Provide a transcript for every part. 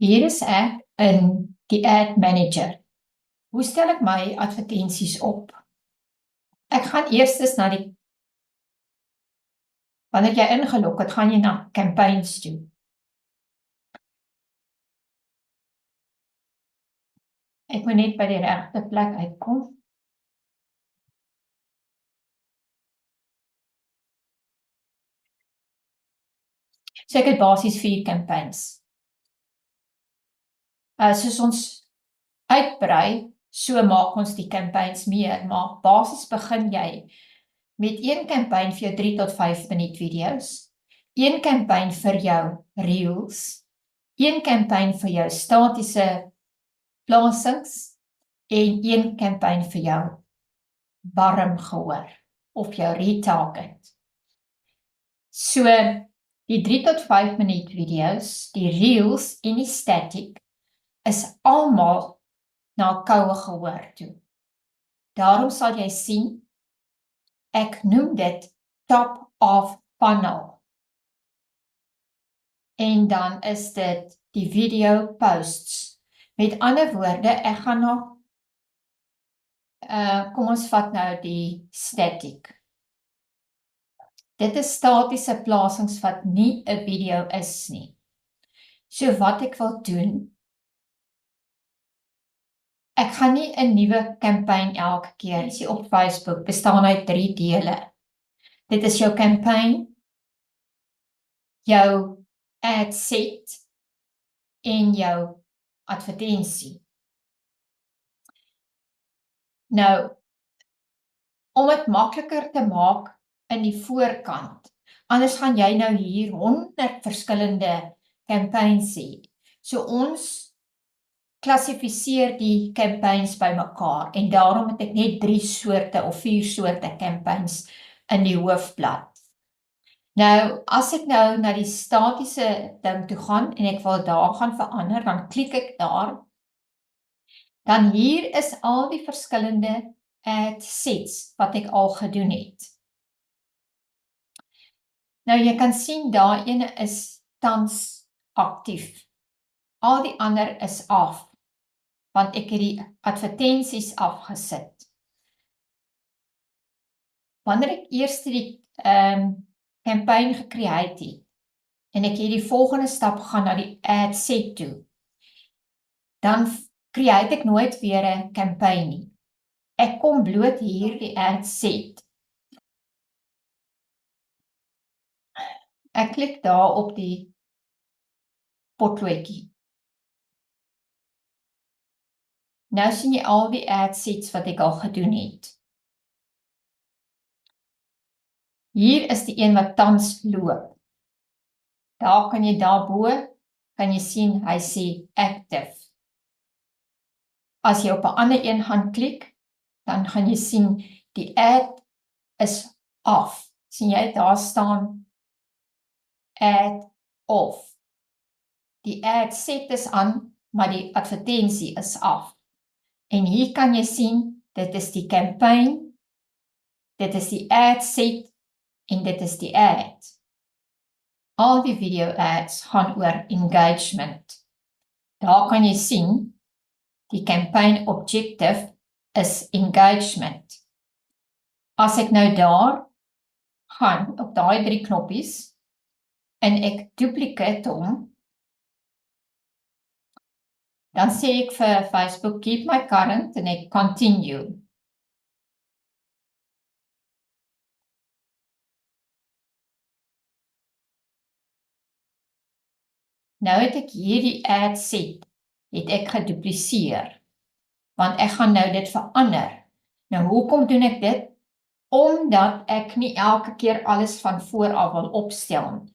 Hier is ek in die Ad Manager. Hoe stel ek my advertensies op? Ek gaan eerstens na die, wanneer jy ingelog het, gaan jy na campaigns toe. Ek moet net by die regte plek uitkom. So ek het basies 4 campaigns. Soos ons uitbrei, so maak ons die campaigns meer, maar basies begin jy met 1 campaign vir jou 3 tot 5 minuut video's, 1 campaign vir jou reels, 1 campaign vir jou statiese plasings en 1 campaign vir jou warm gehoor of jou retarget. So, die 3 tot 5 minuut video's, die reels en die static is almal na koue gehoor toe. Daarom sal jy sien, ek noem dit top of funnel. En dan is dit die video posts. Met ander woorde, ek gaan nog, kom ons vat nou die static. Dit is statiese plasings wat nie 'n video is nie. So wat ek wil doen, ek gaan nie 'n nuwe campaign elke keer, as jy op Facebook bestaan uit 3 dele. Dit is jou campaign, jou ad set en jou advertensie. Nou, om dit makliker te maak in die voorkant, anders gaan jy nou hier 100 verskillende campaigns hê. So ons klassifiseer die campaigns by mekaar en daarom het ek net 3 soorte of 4 soorte campaigns in die hoofblad. Nou, as ek nou na die statiese ding toe gaan en ek wil daar gaan verander, dan klik ek daar. Dan hier is al die verskillende ad sets wat ek al gedoen het. Nou, jy kan sien daar ene is tans aktief. Al die ander is af, want ek het die advertensies afgesit. Wanneer ek eers die campaign gecreate het, en ek het die volgende stap gaan na die ad set toe, dan create ek nooit weer 'n campaign nie. Ek kom bloot hier die ad set. Ek klik daar op die potloodjie. Nou sien jy al die ad sets wat ek al gedoen het. Hier is die een wat tans loop. Daar kan jy daarbo, kan jy sien, hy sê active. As jy op 'n ander een gaan klik, dan gaan jy sien, die ad is af. Sien jy, daar staan ad off. Die ad set is aan, maar die advertensie is af. En hier kan jy sien, dit is die campaign, dit is die ad set, en dit is die ad. Al die video ads gaan oor engagement. Daar kan jy sien, die campaign objective is engagement. As ek nou daar gaan, op daai 3 knoppies, en ek duplicate hom, dan sê ek vir Facebook, keep my current, en ek continue. Nou het ek hierdie ad set, het ek gedupliseer, want ek gaan nou dit verander. Nou, hoekom doen ek dit? Omdat ek nie elke keer alles van vooraf wil opstel.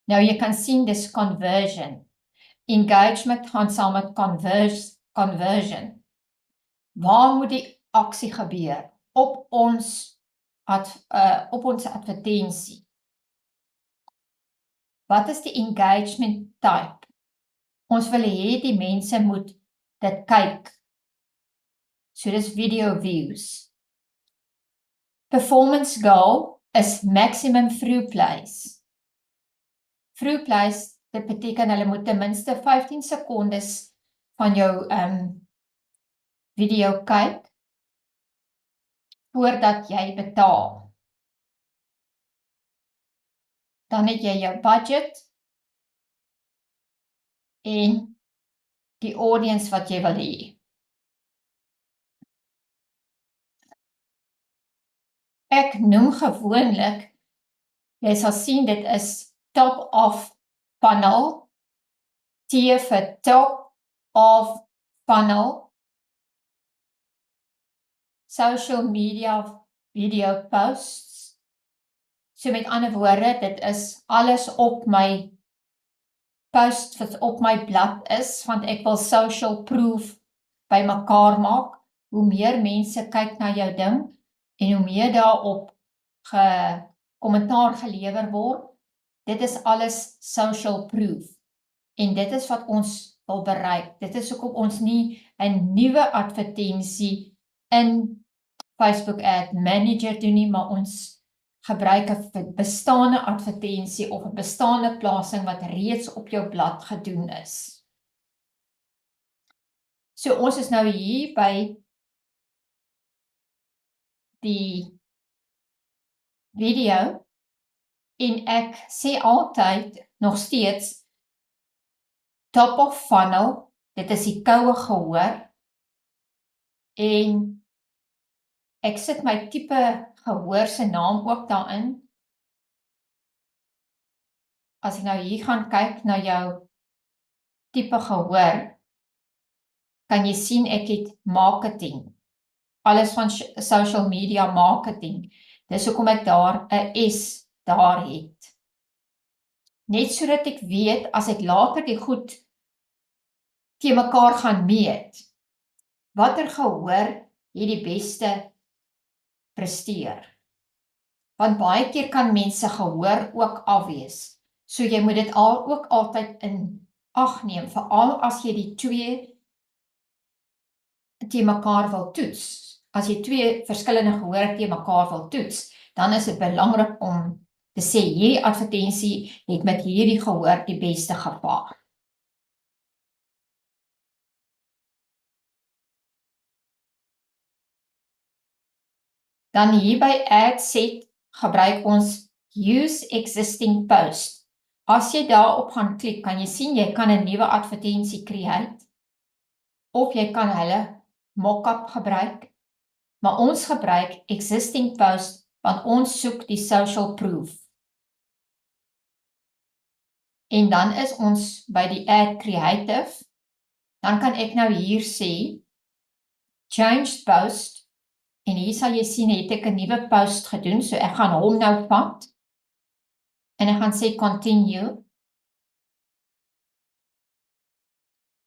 Nou, jy kan sien, dis conversion. Engagement gaan saam met conversion. Waar moet die aksie gebeur? Op ons advertensie. Wat is die engagement type? Ons wil hê die mense moet dit kyk. So dis video views. Performance goal is maximum through plays. Through plays Dit beteken hulle moet ten minste 15 sekondes van jou video kyk voordat jy betaal. Dan het jy jou budget en die audience wat jy wil hê. Ek noem gewoonlik, jy sal sien dit is top of funnel, T vir top of funnel, social media video posts. So met ander woorde, dit is alles op my post wat op my blad is, want ek wil social proof by mekaar maak. Hoe meer mense kyk na jou ding, en hoe meer daarop kommentaar gelewer word, dit is alles social proof. En dit is wat ons wil bereik. Dit is hoekom ons nie 'n nuwe advertensie in Facebook Ad Manager doen nie, maar ons gebruik 'n bestaande advertensie of 'n bestaande plasing wat reeds op jou blad gedoen is. So ons is nou hier by die video en ek sê altyd nog steeds top of funnel, dit is die koue gehoor en ek sit my tipe gehoor se naam ook daarin. As ek nou hier gaan kyk na jou tipe gehoor, kan jy sien ek het marketing. Alles van social media marketing. Dis hoekom ek daar 'n S daar het. Net sodat ek weet, as ek later die goed teen mekaar gaan meet, watter gehoor het die beste presteer. Want baie keer kan mense gehoor ook afwees. So jy moet dit ook altyd in ag neem, veral as jy die twee teen mekaar wil toets. As jy twee verskillende gehoor teen mekaar wil toets, dan is dit belangrik om te sê, hierdie advertensie het met hierdie gehoor die beste gevaar. Dan hier by Ad Set gebruik ons Use Existing Post. As jy daarop gaan klik, kan jy sien, jy kan 'n nuwe advertensie create, of jy kan hulle mock-up gebruik, maar ons gebruik Existing Post, want ons soek die social proof. En dan is ons by die Ad Creative, dan kan ek nou hier sê, Change Post, en hier sal jy sien, het ek 'n nuwe post gedoen, so ek gaan hom nou vat, en ek gaan sê Continue,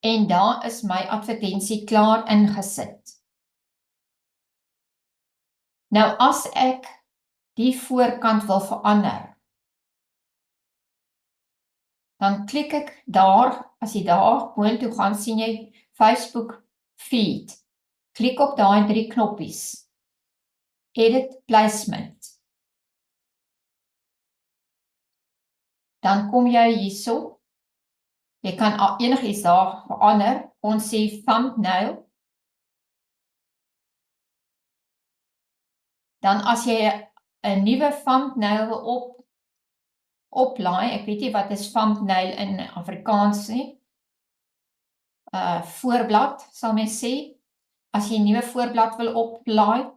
en daar is my advertensie klaar ingesit. Nou as ek die voorkant wil verander, dan klik ek daar, as jy daar boontoe gaan, sien jy Facebook Feed. Klik op daai 3 knoppies. Edit Placement. Dan kom jy hierso. Jy kan enigiets daar verander. Ons sê thumbnail. Dan as jy 'n nuwe thumbnail wil oplaai, ek weet nie wat is thumbnail in Afrikaans nie, voorblad, sal mens sê, as jy 'n nuwe voorblad wil oplaai,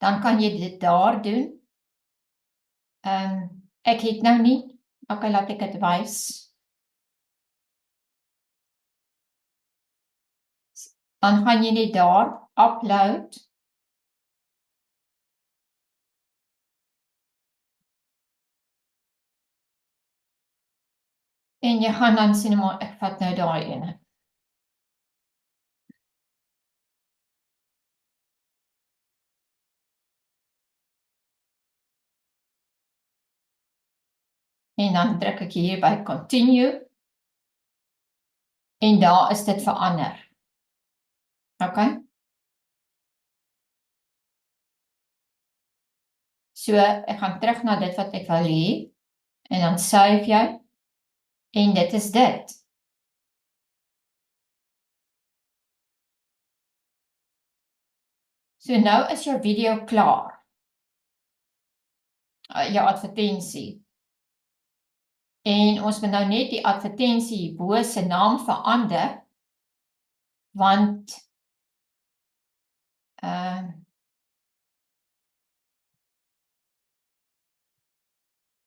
dan kan jy dit daar doen. Ek het nou nie, okay, laat ek dit wys. Dan gaan jy net daar, upload, en jy gaan dan sien, maar ek vat nou daai ene. En dan druk ek hier by Continue, en daar is dit verander. Okay? So, ek gaan terug na dit wat ek wil hê, en dan save jy, En dit is dit. So nou is jou video klaar. Jou advertensie. En ons moet nou net die advertensie hierbo se naam verander, want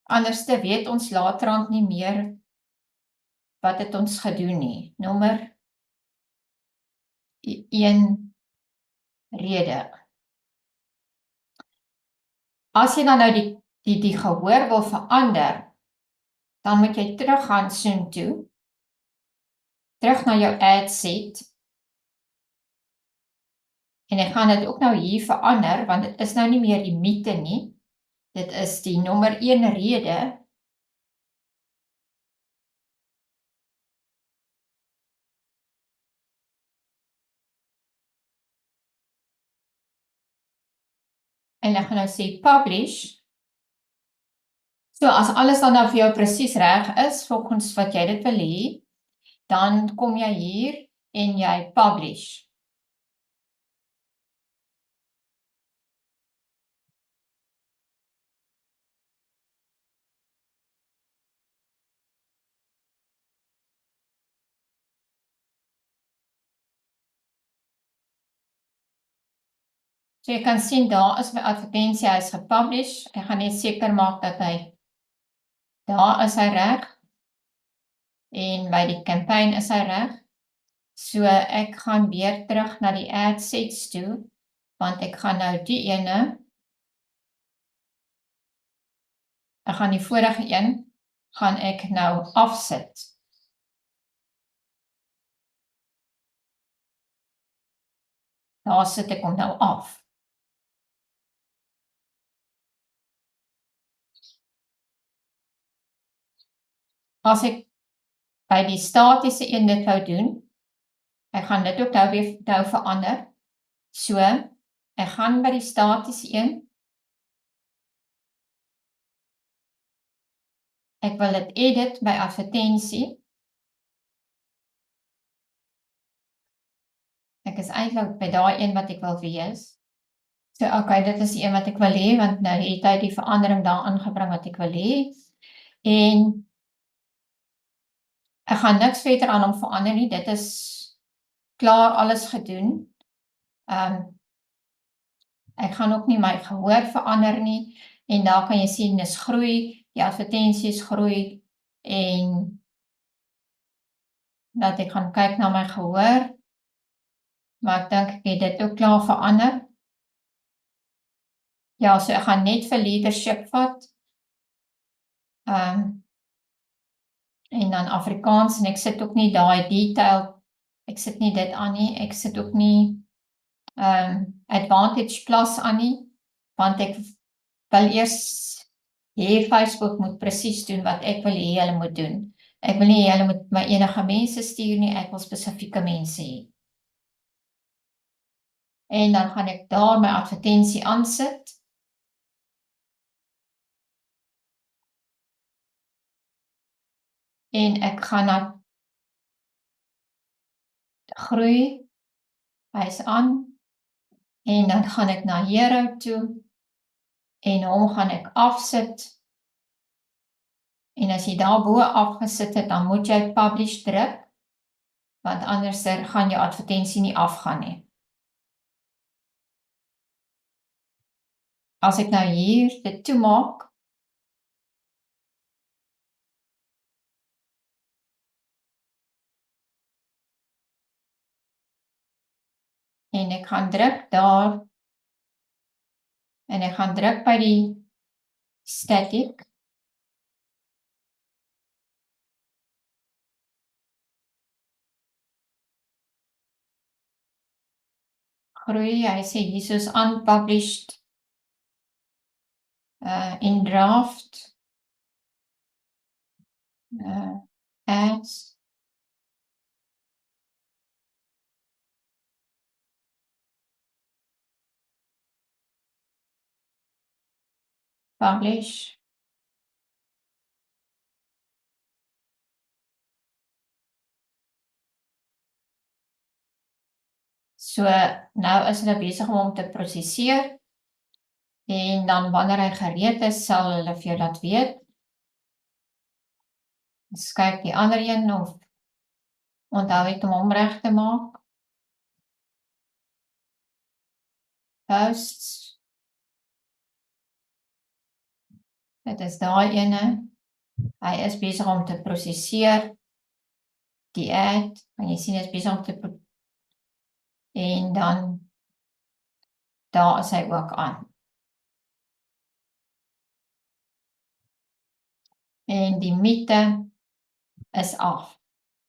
anderste weet ons laterand nie meer wat het ons gedoen nie. Nommer 1 rede. As jy dan nou die gehoor wil verander, dan moet jy teruggaan soontoe, terug na jou ad set, en ek gaan dit ook nou hier verander, want dit is nou nie meer die mythe nie, dit is die nommer 1 rede, en ek gaan nou sê publish, so as alles dan nou vir jou presies reg is, volgens wat jy dit wil hê, dan kom jy hier, en jy publish. So jy kan sien, daar is my advertensie, hy is gepublish, ek gaan net seker maak dat daar is hy reg, en by die campaign is hy reg, so ek gaan weer terug na die ad sets toe, want ek gaan nou die ene, ek gaan die vorige een, gaan ek nou afsit. Daar sit ek hom nou af. As ek by die statiese een dit wou doen, ek gaan dit ook nou weer nou verander, so, ek gaan by die statiese een, ek wil dit edit by advertensie, ek is eintlik by daai een wat ek wil wees, so okay, dit is die een wat ek wil hê, want nou het hy die verandering daar aangebring wat ek wil hê, en ek gaan niks verder aan hom verander nie, dit is klaar alles gedoen, ek gaan ook nie my gehoor verander nie, en daar kan jy sien, dis groei, die advertensies groei, en dat ek gaan kyk na my gehoor, maar ek dink ek het dit ook klaar verander. Ja, so ek gaan net vir leadership vat, en dan Afrikaans, en ek sit ook nie daai detail, ek sit nie dit aan nie, ek sit ook nie Advantage Plus aan nie, want ek wil eers hê Facebook moet presies doen wat ek wil hê hulle moet doen. Ek wil nie hê hulle moet my enige mense stuur nie, ek wil spesifieke mense hê. En dan gaan ek daar my advertensie aansit. En ek gaan na groei, hy is aan, en dan gaan ek na hero toe, en hom gaan ek afsit, en as jy daarbo afgesit het, dan moet jy publish druk, want anders gaan jou advertensie nie afgaan nie. As ek nou hier dit toemaak, en ek gaan druk daar, en ek gaan druk by die static, groei, hy sê hier soos unpublished, in draft, ads, publish, So, nou is hulle besig om hom te prosesseer, en dan wanneer hy gereed is, sal hulle vir jou laat weet. Ons kyk die ander een of onthou het om hom reg te maak. Posts. Dit is daai ene. Hy is besig om te prosesseer. Die ad, kan jy sien, is besig om te en dan daar is hy ook aan. En die myte is af.